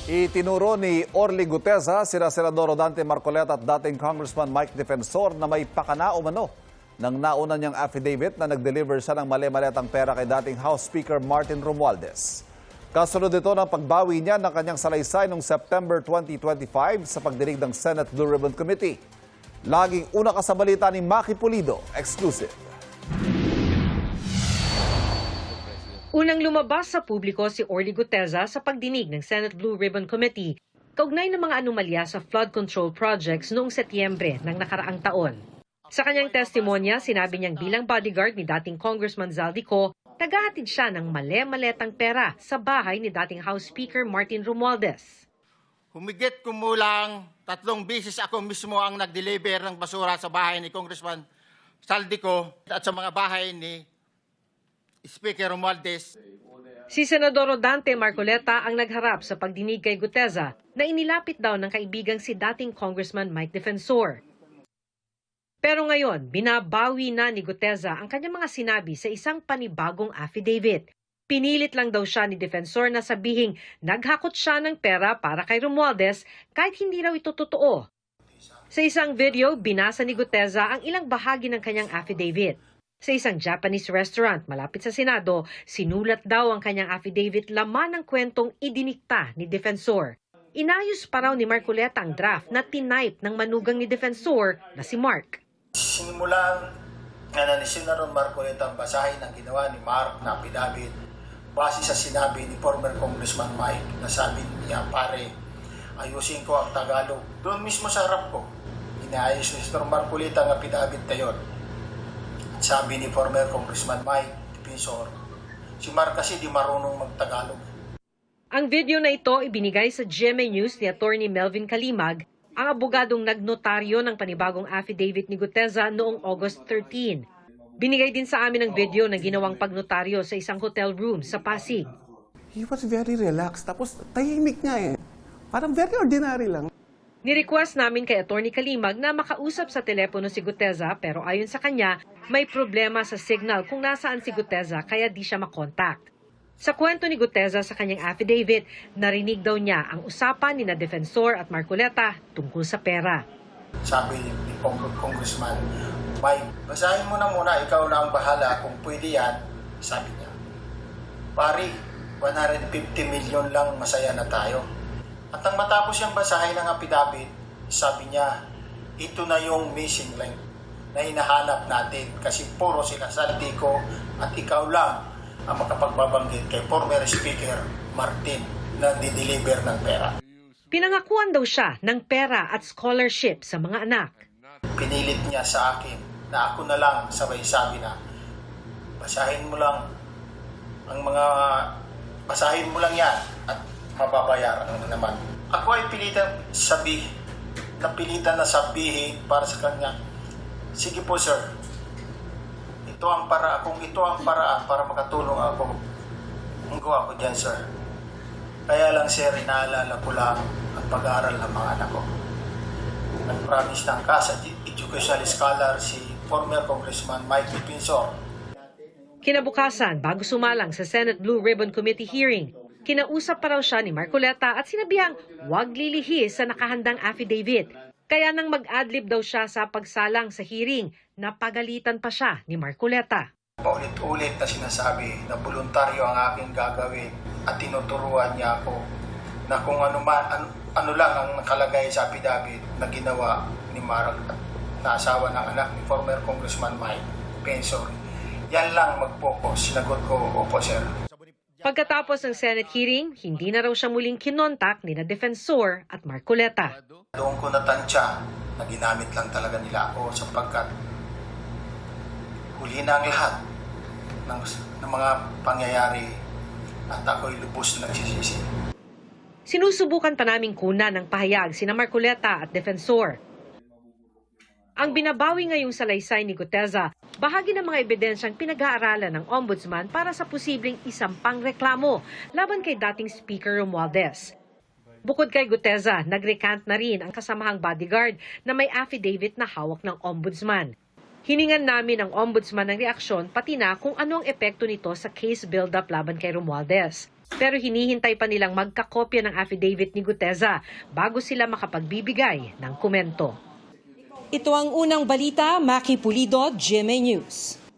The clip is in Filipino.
Itinuro ni Orly Guteza, sina Senador Rodante Marcoleta at dating Congressman Mike Defensor na may pakana umano ng nauna niyang affidavit na nag-deliver siya ng mali-maletang pera kay dating House Speaker Martin Romualdez. Kasunod ito ng pagbawi niya ng kanyang salaysay noong September 2025 sa pagdinig ng Senate Blue Ribbon Committee. Laging una ka sa balita ni Maki Pulido, exclusive. Unang lumabas sa publiko si Orly Guteza sa pagdinig ng Senate Blue Ribbon Committee kaugnay ng mga anomalya sa flood control projects noong Setyembre ng nakaraang taon. Sa kanyang testimonya, sinabi niyang bilang bodyguard ni dating Congressman Zaldico, tagahatid siya ng mali-maletang pera sa bahay ni dating House Speaker Martin Romualdez. Humigit kumulang 3 beses ako mismo ang nag-deliver ng basura sa bahay ni Congressman Zaldico at sa mga bahay ni Speaker Romualdez. Si Senador Rodante Marcoleta ang nagharap sa pagdinig kay Guteza na inilapit daw ng kaibigang si dating Congressman Mike Defensor. Pero ngayon, binabawi na ni Guteza ang kanyang mga sinabi sa isang panibagong affidavit. Pinilit lang daw siya ni Defensor na sabihing naghakot siya ng pera para kay Romualdez kahit hindi raw ito totoo. Sa isang video, binasa ni Guteza ang ilang bahagi ng kanyang affidavit. Sa isang Japanese restaurant malapit sa Senado, sinulat daw ang kanyang affidavit laman ng kwentong idinikta ni Defensor. Inayos pa raw ni Marcoleta ang draft na tinype ng manugang ni Defensor na si Mark. Sinimulan na ni Senator Marcoleta ang basahin ang ginawa ni Mark na affidavit base sa sinabi ni former Congressman Mike na sabi niya, pare, ayusin ko ang Tagalog. Doon mismo sa harap ko, inaayos ni Senator Marcoleta ang affidavit na yun. Sabi ni former Congressman Mike Defensor, si Mark kasi di marunong mag-Tagalog. Ang video na ito ibinigay sa GMA News ni Attorney Melvin Kalimag, ang abogadong nagnotaryo ng panibagong affidavit ni Guteza noong August 13. Binigay din sa amin ang video na ginawang pagnotaryo sa isang hotel room sa Pasig. He was very relaxed. Tapos tahimik nga eh. Parang very ordinary lang. Ni-request namin kay Attorney Kalimag na makausap sa telepono si Guteza pero ayon sa kanya, may problema sa signal kung nasaan si Guteza kaya di siya makontakt. Sa kwento ni Guteza sa kanyang affidavit, narinig daw niya ang usapan ni na Defensor at Marcoleta tungkol sa pera. Sabi ni Congressman Mike, basahin mo na muna, ikaw na ang bahala kung pwede yan, sabi niya. Pari, 150 million lang, masaya na tayo. At nang matapos siyang basahin ng affidavit, sabi niya, ito na yung missing link na hinahanap natin kasi puro sila Zaldico at ikaw lang ang makapagbabanggit kay former Speaker Martin na di-deliver ng pera. Pinangakuan daw siya ng pera at scholarship sa mga anak. Pinilit niya sa akin na ako na lang sabay sabi na basahin mo lang yan at mababayaran mo naman. Ako ay pilitan na sabihin para sa kanya, sige po sir, kung ito ang paraan para makatulong ako, gawa ko dyan sir. Kaya lang sir, inaalala ko lang ang pag-aaral ng mga anak ko. Nag-promise ng CAS educational scholar si former Congressman Mike Defensor. Kinabukasan, bago sumalang sa Senate Blue Ribbon Committee hearing, kinausap pa raw siya ni Marcoleta at sinabihang huwag lilihis sa nakahandang affidavit. Kaya nang mag-adlib daw siya sa pagsalang sa hearing, napagalitan pa siya ni Marcoleta. Paulit-ulit na sinasabi na voluntaryo ang aking gagawin at tinuturuan niya ako na kung ano lang ang nakalagay sa affidavit na ginawa ni Mark na asawa ng anak ni former Congressman Mike Defensor. Yan lang mag-focus. Sinagot ko, opo sir. Pagkatapos ng Senate hearing, hindi na raw siya muling kinontak ni na Defensor at Marcoleta. Doon ko natansya na ginamit lang talaga nila ako sapagkat huli na ang lahat ng mga pangyayari at ako'y lubos na nagsisisi. Sinusubukan pa naming kunan ng pahayag sina Marcoleta at Defensor. Ang binabawi ngayong salaysay ni Guteza, bahagi ng mga ebidensyang pinag-aaralan ng Ombudsman para sa posibleng isampang reklamo laban kay dating Speaker Romualdez. Bukod kay Guteza, nag-recant na rin ang kasamahang bodyguard na may affidavit na hawak ng Ombudsman. Hiningan namin ang Ombudsman ng reaksyon pati na kung ano ang epekto nito sa case build-up laban kay Romualdez. Pero hinihintay pa nilang magkakopya ng affidavit ni Guteza bago sila makapagbibigay ng komento. Ito ang unang balita, Maki Pulido, GMA News.